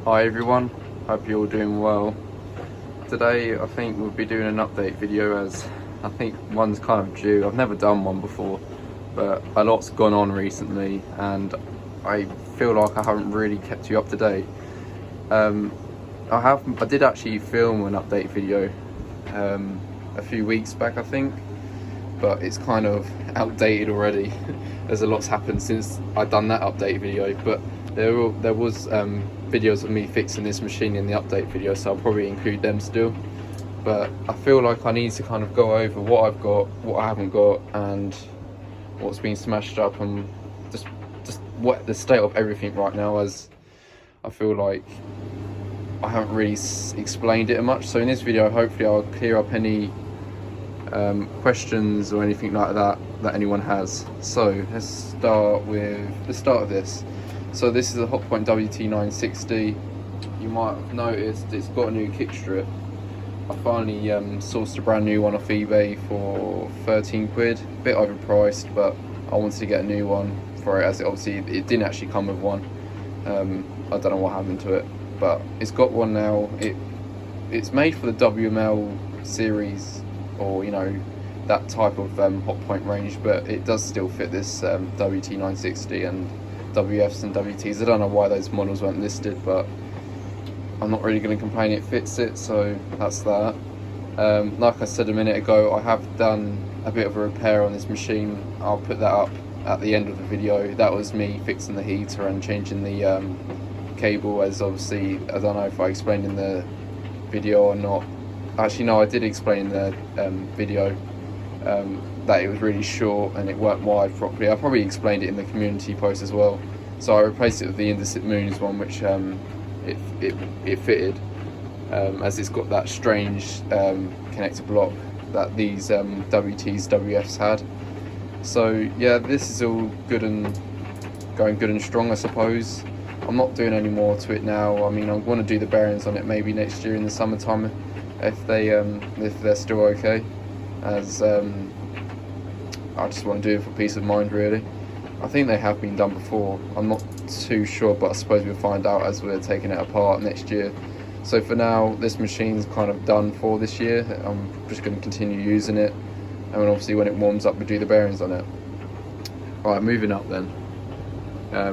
Hi everyone, hope you're all doing well. Today I think we'll be doing an update video, as I think one's kind of due. I've never done one before, but a lot's gone on recently and I feel like I haven't really kept you up to date. I did actually film an update video a few weeks back, I think, but it's kind of outdated already. There's a lot's happened since I've done that update video, but there was videos of me fixing this machine in the update video, so I'll probably include them still. But I feel like I need to kind of go over what I've got, what I haven't got, and what's been smashed up, and just what the state of everything right now, as I feel like I haven't really explained it much. So in this video, hopefully I'll clear up any questions or anything like that anyone has. So let's start with this. So this is a Hotpoint WT960. You might have noticed it's got a new kick strip. I finally sourced a brand new one off eBay for 13 quid, a bit overpriced, but I wanted to get a new one for it, as it didn't actually come with one. I don't know what happened to it, but it's got one now. It's made for the WML series, or that type of Hotpoint range, but it does still fit this WT960 and WFs and WTs. I don't know why those models weren't listed, but I'm not really going to complain, it fits it, so that's that. Like I said a minute ago, I have done a bit of a repair on this machine. I'll put that up at the end of the video. That was me fixing the heater and changing the cable, as obviously, I don't know if I explained in the video or not. Actually no, I did explain in the video that it was really short and it weren't wired properly. I probably explained it in the community post as well. So I replaced it with the Indesit Moons one, which it fitted, as it's got that strange connector block that these WTs, WFs had. So yeah, this is all good and going good and strong, I suppose. I'm not doing any more to it now. I mean, I want to do the bearings on it maybe next year in the summertime, if they're still okay, as I just want to do it for peace of mind, really. I think they have been done before, I'm not too sure, but I suppose we'll find out as we're taking it apart next year. So for now, this machine's kind of done for this year. I'm just going to continue using it, and then obviously when it warms up, we do the bearings on it. Alright, moving up then,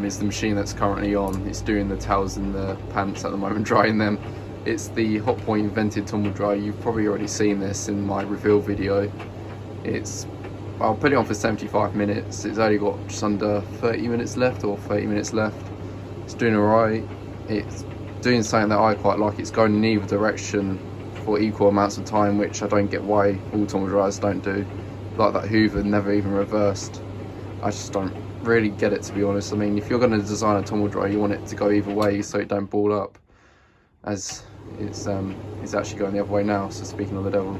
is the machine that's currently on. It's doing the towels and the pants at the moment, drying them. It's the Hotpoint vented tumble dryer. You've probably already seen this in my reveal video. I'll put it on for 75 minutes. It's only got just under 30 minutes left, or 30 minutes left. It's doing alright. It's doing something that I quite like. It's going in either direction for equal amounts of time, which I don't get why all tumble dryers don't do. Like that Hoover never even reversed. I just don't really get it, to be honest. I mean, if you're going to design a tumble dryer, you want it to go either way so it don't ball up, as it's actually going the other way now. So speaking of the devil.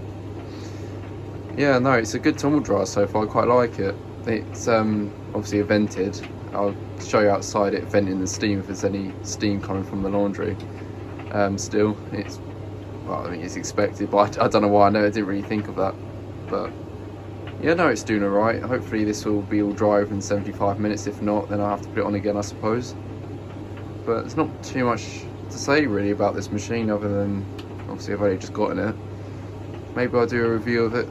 Yeah, no, it's a good tumble dryer so far. I quite like it. It's obviously a vented. I'll show you outside it venting the steam if there's any steam coming from the laundry. Still, I mean, it's expected, but I don't know why. I didn't really think of that. But yeah, no, it's doing alright. Hopefully this will be all dry within 75 minutes. If not, then I'll have to put it on again, I suppose. But there's not too much to say really about this machine, other than obviously I've only just gotten it. Maybe I'll do a review of it.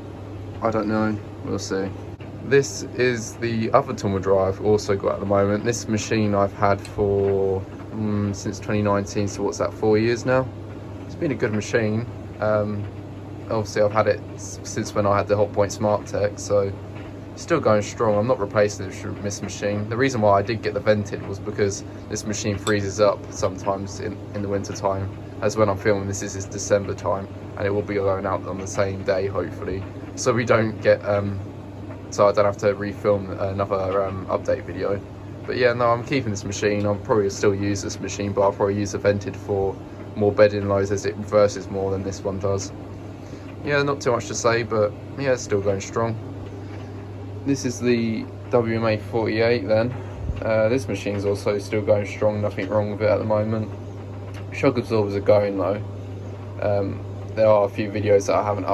I don't know, we'll see. This is the other tumble dryer I've also got at the moment. This machine I've had for since 2019, so what's that, 4 years now? It's been a good machine. Obviously I've had it since when I had the Hotpoint SmartTech, so it's still going strong. I'm not replacing this machine. The reason why I did get the vented was because this machine freezes up sometimes in the winter time, as when I'm filming this is December time, and it will be going out on the same day hopefully, so we don't get so I don't have to refilm another update video. But yeah, no, I'm keeping this machine. I'll probably still use this machine, but I'll probably use the vented for more bedding loads, as it reverses more than this one does. Yeah, not too much to say, but yeah, it's still going strong. This is the WMA 48 then. This machine's also still going strong, nothing wrong with it at the moment. Shock absorbers are going though. There are a few videos that I haven't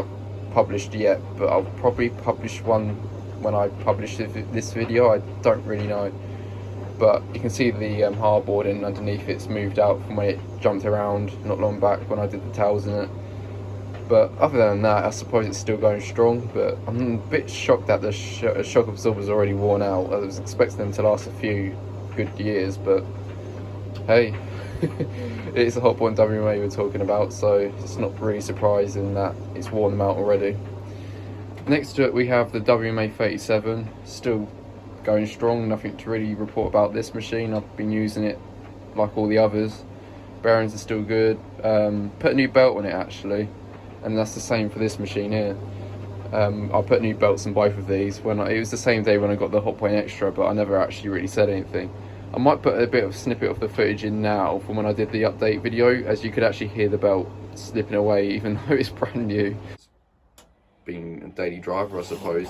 published yet, but I'll probably publish one when I publish this video. I don't really know. but you can see the hardboarding underneath it's moved out from when it jumped around not long back when I did the tails in it. But other than that, I suppose it's still going strong, but I'm a bit shocked that the shock absorber's already worn out. I was expecting them to last a few good years, but hey, it's a Hotpoint WMA we're talking about, so it's not really surprising that it's worn them out already. Next to it we have the WMA 37, still going strong, nothing to really report about this machine. I've been using it like all the others. Bearings are still good. Put a new belt on it actually, and that's the same for this machine here. I put new belts on both of these. It was the same day when I got the Hotpoint Extra, but I never actually really said anything. I might put a bit of snippet of the footage in now from when I did the update video, as you could actually hear the belt slipping away even though it's brand new. Being a daily driver, I suppose.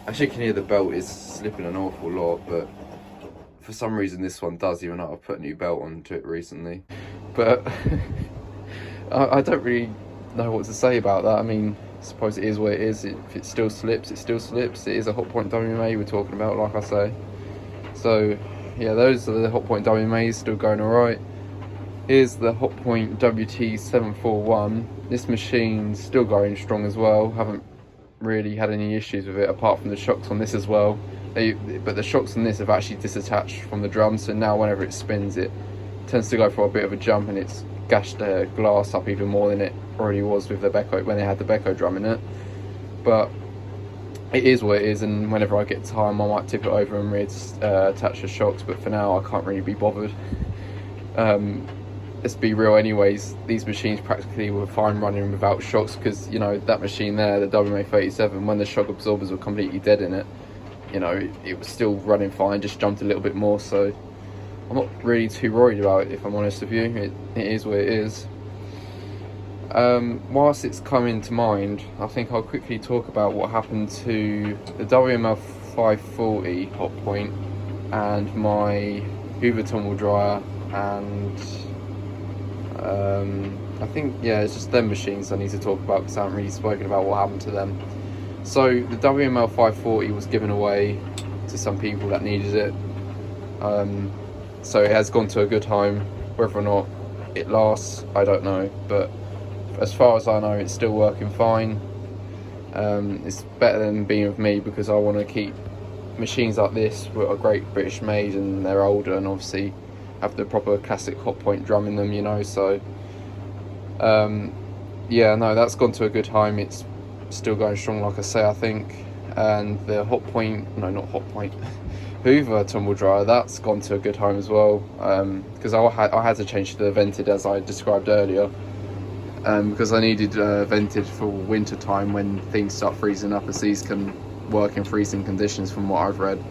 Actually, you can hear the belt is slipping an awful lot, but for some reason this one does, even though I've put a new belt onto it recently. But I don't really know what to say about that. I mean, I suppose it is what it is. If it still slips, it still slips. It is a Hotpoint WMA we're talking about, like I say. So yeah, those are the Hotpoint WMAs, still going alright. Here's the Hotpoint WT741. This machine's still going strong as well. Haven't really had any issues with it apart from the shocks on this as well. But the shocks on this have actually disattached from the drum, so now whenever it spins it tends to go for a bit of a jump, and it's gashed the glass up even more than it already was with the Beko when they had the Beko drum in it. But it is what it is, and whenever I get time I might tip it over and reattach the shocks, but for now I can't really be bothered. Let's be real anyways, these machines practically were fine running without shocks, because you know that machine there, the WMA 37, when the shock absorbers were completely dead in it, you know, it was still running fine, just jumped a little bit more, so I'm not really too worried about it if I'm honest with you. It is what it is. Whilst it's coming to mind, I think I'll quickly talk about what happened to the WML 540 Hotpoint and my Hoover tumble dryer, and I think, yeah, it's just them machines I need to talk about because I haven't really spoken about what happened to them. So the WML 540 was given away to some people that needed it. So it has gone to a good home. Whether or not it lasts, I don't know, but as far as I know, it's still working fine. It's better than being with me, because I want to keep machines like this that are great British made and they're older and obviously have the proper classic Hotpoint drum in them, you know. So yeah, no, that's gone to a good home. It's still going strong, like I say, I think. And the Hotpoint, no, not Hotpoint, Hoover tumble dryer, that's gone to a good home as well, because I had to change to the vented as I described earlier, because I needed vented for winter time when things start freezing up, as these can work in freezing conditions from what I've read,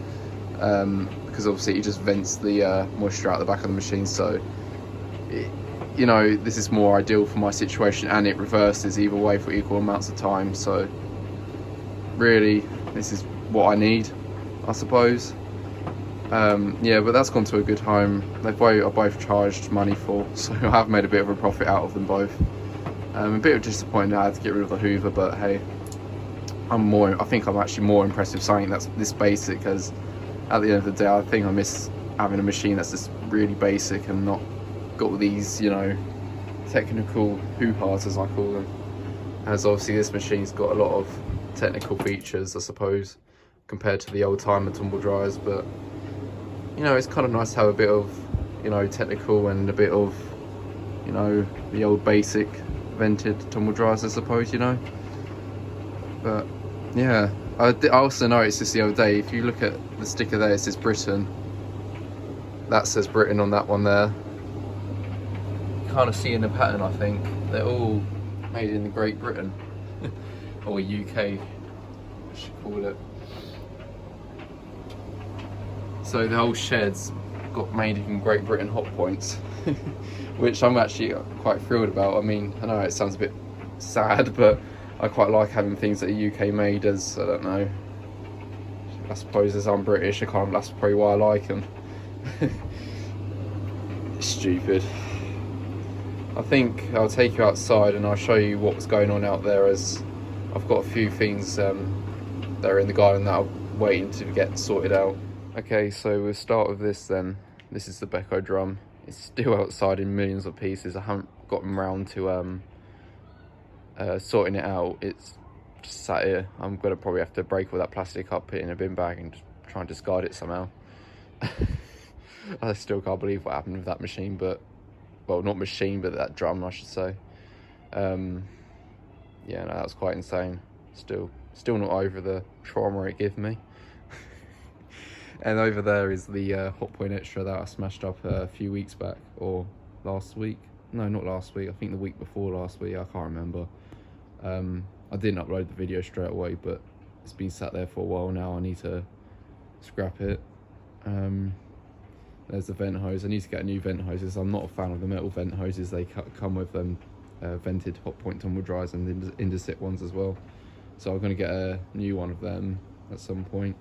because obviously it just vents the moisture out the back of the machine. So you know, this is more ideal for my situation, and it reverses either way for equal amounts of time. So really, this is what I need, I suppose. Yeah, but that's gone to a good home. They both are both charged money for, so I have made a bit of a profit out of them both. A bit of disappointed I had to get rid of the Hoover, but hey, I think I'm actually more impressed with something that's this basic, because at the end of the day I think I miss having a machine that's just really basic and not got all these, you know, technical hoo-has as I call them. As obviously this machine's got a lot of technical features, I suppose, compared to the old timer tumble dryers, but you know, it's kind of nice to have a bit of, you know, technical and a bit of, you know, the old basic vented tumble dryers, I suppose, you know. But yeah, I also noticed this the other day, if you look at the sticker there, it says Britain. That says Britain on that one there. You kind of see in the pattern, I think they're all made in Great Britain or UK, I should call it. So the whole shed's got made in Great Britain Hotpoints, which I'm actually quite thrilled about. I mean, I know it sounds a bit sad, but I quite like having things that are UK made, as, I don't know, I suppose as I'm British, that's probably why I like them. Stupid. I think I'll take you outside and I'll show you what's going on out there, as I've got a few things that are in the garden that I'm waiting to get sorted out. Okay, so we'll start with this then. This is the Beko drum. It's still outside in millions of pieces. I haven't gotten round to sorting it out. It's just sat here. I'm gonna probably have to break all that plastic up, put it in a bin bag and just try and discard it somehow. I still can't believe what happened with that machine, but, well, not machine, but that drum, I should say. Yeah, no, that was quite insane. Still not over the trauma it gave me. And over there is the Hotpoint Extra that I smashed up a few weeks back, or last week. No, not last week. I think the week before last week. I can't remember. I didn't upload the video straight away, but it's been sat there for a while now. I need to scrap it. There's the vent hose. I need to get new vent hoses. I'm not a fan of the metal vent hoses. They come with vented Hotpoint tumble dryers and Indesit ones as well. So I'm going to get a new one of them at some point.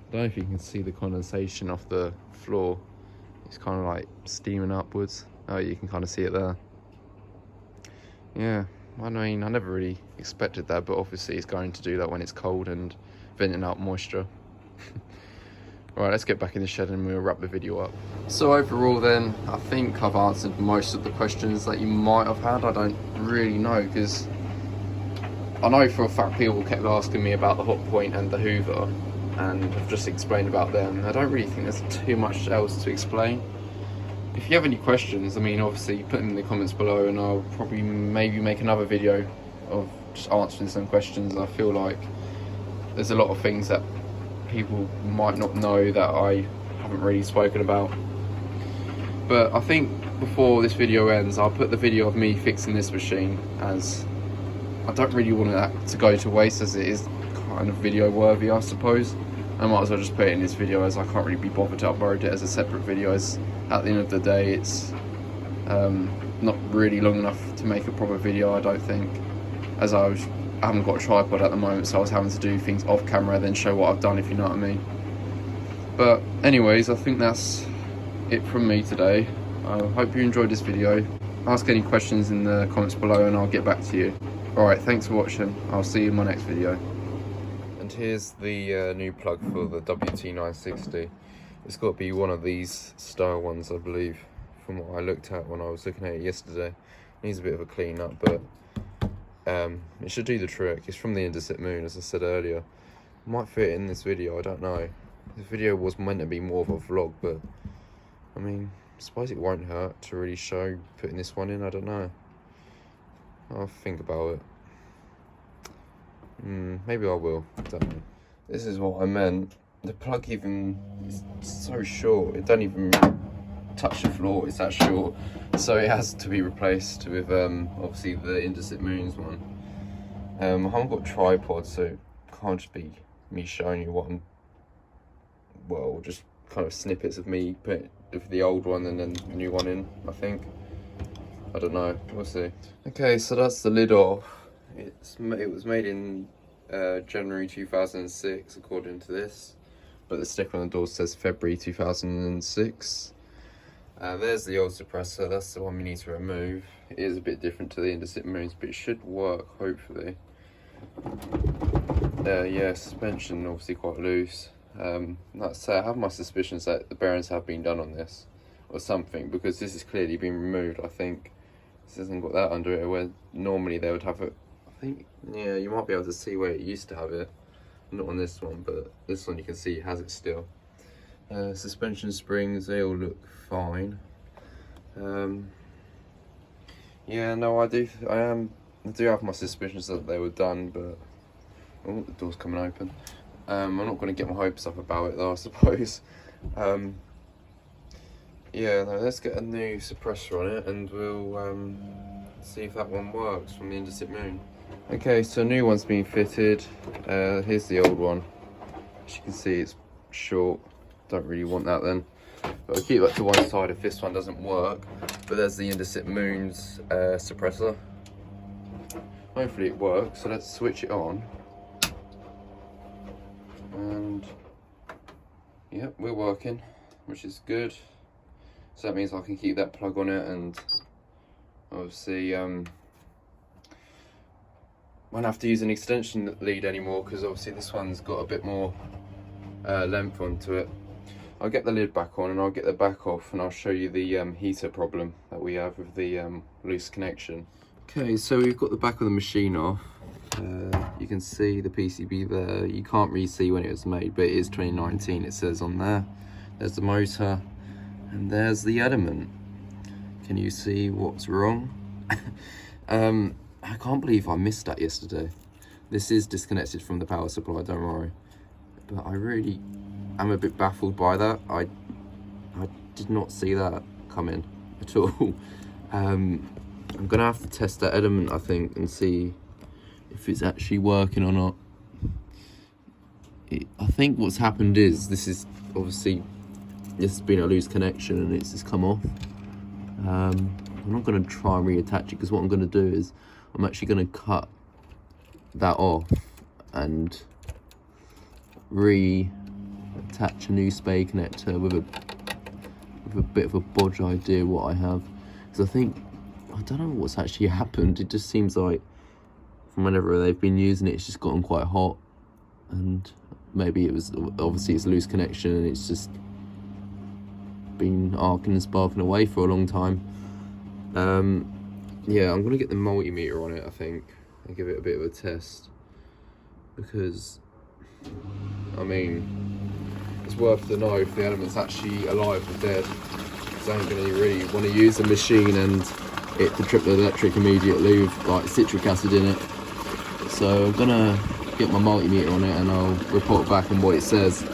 I don't know if you can see the condensation off the floor. It's kind of like steaming upwards. Oh, you can kind of see it there. Yeah, I mean, I never really expected that, but obviously it's going to do that when it's cold and venting out moisture. Right, let's get back in the shed and we'll wrap the video up. So overall then, I think I've answered most of the questions that you might have had. I don't really know, because I know for a fact people kept asking me about the Hotpoint and the Hoover, and I've just explained about them. I don't really think there's too much else to explain. If you have any questions, I mean, obviously put them in the comments below and I'll probably maybe make another video of just answering some questions. I feel like there's a lot of things that people might not know that I haven't really spoken about. But I think before this video ends, I'll put the video of me fixing this machine, as I don't really want that to go to waste, as it is kind of video worthy, I suppose. I might as well just put it in this video, as I can't really be bothered to upload it as a separate video, as at the end of the day it's not really long enough to make a proper video, I don't think, as I haven't got a tripod at the moment, so I was having to do things off camera then show what I've done, if you know what I mean. But anyways, I think that's it from me today. I hope you enjoyed this video. Ask any questions in the comments below and I'll get back to you. Alright, thanks for watching. I'll see you in my next video. And here's the new plug for the WT960. It's got to be one of these style ones, I believe, from what I looked at when I was looking at it yesterday. Needs a bit of a clean up, but it should do the trick. It's from the Indesit Moon, as I said earlier. Might fit in this video, I don't know. This video was meant to be more of a vlog, but I mean, I suppose it won't hurt to really show putting this one in. I don't know. I'll think about it. Maybe I will. I don't know. This is what I meant. The plug even is so short. It don't even touch the floor. It's that short. So it has to be replaced with obviously the Indesit Moons one. I haven't got a tripod, so it can't just be me showing you what I'm, well, just kind of snippets of me putting the old one and then the new one in, I think. I don't know, we'll see. Okay, so that's the lid off. It was made in January 2006, according to this, but the sticker on the door says February 2006. There's the old suppressor. That's the one we need to remove. It is a bit different to the Indesit Moons, but it should work, hopefully. Yeah, suspension obviously quite loose. Like I say, I have my suspicions that the bearings have been done on this or something, because this has clearly been removed. I think this hasn't got that under it, where normally they would have it. I think, yeah, you might be able to see where it used to have it. Not on this one, but this one you can see it has it still. Suspension springs, they all look fine. Yeah, no, I do have my suspicions that they were done, but oh, the door's coming open. I'm not going to get my hopes up about it though, I suppose. Yeah, no, let's get a new suppressor on it and we'll see if that one works from the Indesit Moon. Okay, so a new one's been fitted. Here's the old one. As you can see, it's short. Don't really want that then. But I'll keep that to one side if this one doesn't work. But there's the Indesit Moon's suppressor. Hopefully it works, so let's switch it on. And yep, we're working, which is good. So that means I can keep that plug on it, and obviously won't have to use an extension lead anymore, because obviously this one's got a bit more length onto it. I'll get the lid back on and I'll get the back off, and I'll show you the heater problem that we have with the loose connection. Okay, so we've got the back of the machine off. You can see the PCB there. You can't really see when it was made, but it is 2019, it says on there. There's the motor, and there's the element. Can you see what's wrong? I can't believe I missed that yesterday. This is disconnected from the power supply, don't worry. But I really am a bit baffled by that. I did not see that coming at all. I'm gonna have to test that element, I think, and see if it's actually working or not. I think what's happened is, this is obviously, this has been a loose connection and it's just come off. I'm not going to try and reattach it, because what I'm going to do is I'm actually going to cut that off and reattach a new spade connector with a bit of a bodge idea what I have, because I don't know what's actually happened. It just seems like from whenever they've been using it, it's just gotten quite hot, and maybe it was, obviously it's a loose connection and it's just been arcing and sparking away for a long time. Yeah, I'm gonna get the multimeter on it, I think, and give it a bit of a test, because I mean, it's worth the know if the element's actually alive or dead, because I ain't gonna really want to use the machine and it to trip the electric immediately with like citric acid in it. So I'm gonna get my multimeter on it and I'll report back on what it says.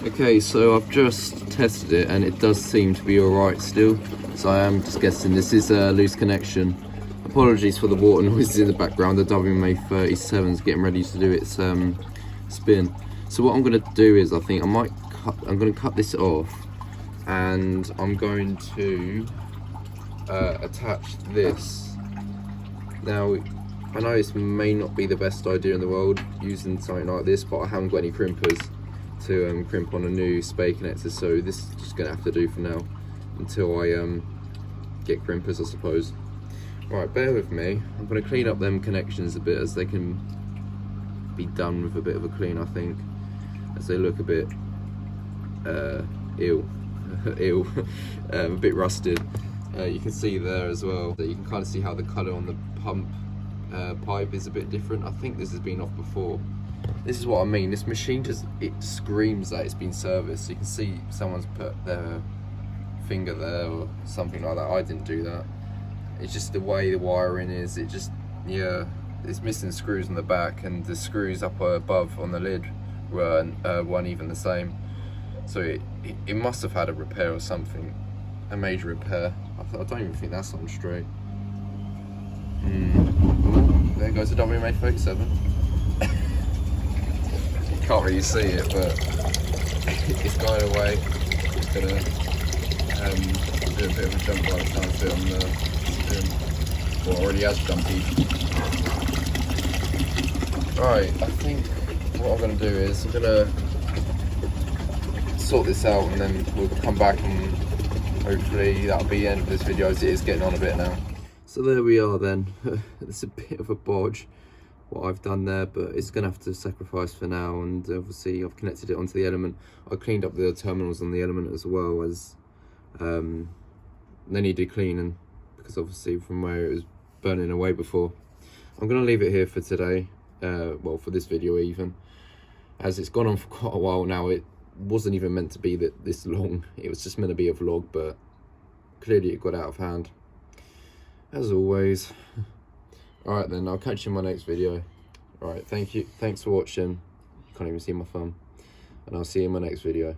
Okay, so I've just tested it and it does seem to be alright still. So I am just guessing this is a loose connection. Apologies for the water noises in the background. The WMA37 is getting ready to do its spin. So what I'm going to do is, I think I'm going to cut this off, and I'm going to attach this. Now, I know this may not be the best idea in the world using something like this, but I haven't got any crimpers to crimp on a new spade connector, so this is just going to have to do for now until I get crimpers, I suppose. Right, bear with me. I'm going to clean up them connections a bit, as they can be done with a bit of a clean, I think, as they look a bit ill, a bit rusted. You can see there as well that you can kind of see how the colour on the pump pipe is a bit different. I think this has been off before. This is what I mean, this machine just, it screams that it's been serviced. You can see someone's put their finger there or something like that. I didn't do that. It's just the way the wiring is, it just, yeah, it's missing screws on the back, and the screws up above on the lid weren't even the same. So it must have had a repair or something, a major repair. I don't even think that's on straight. There goes the WMA37. You can't really see it, but it's going away. It's gonna do a bit of a jump by the time fit on the spin. Well, already has jumpy. Right, I think what I'm gonna do is I'm gonna sort this out, and then we'll come back and hopefully that'll be the end of this video, as it is getting on a bit now. So there we are then. It's a bit of a bodge what I've done there, but it's gonna have to sacrifice for now, and obviously I've connected it onto the element. I cleaned up the terminals on the element as well, as they needed cleaning, because obviously from where it was burning away before. I'm gonna leave it here for today, well, for this video even, as it's gone on for quite a while now. It wasn't even meant to be this long. It was just meant to be a vlog, but clearly it got out of hand, as always. Alright then, I'll catch you in my next video. Alright, thanks for watching. You can't even see my thumb. And I'll see you in my next video.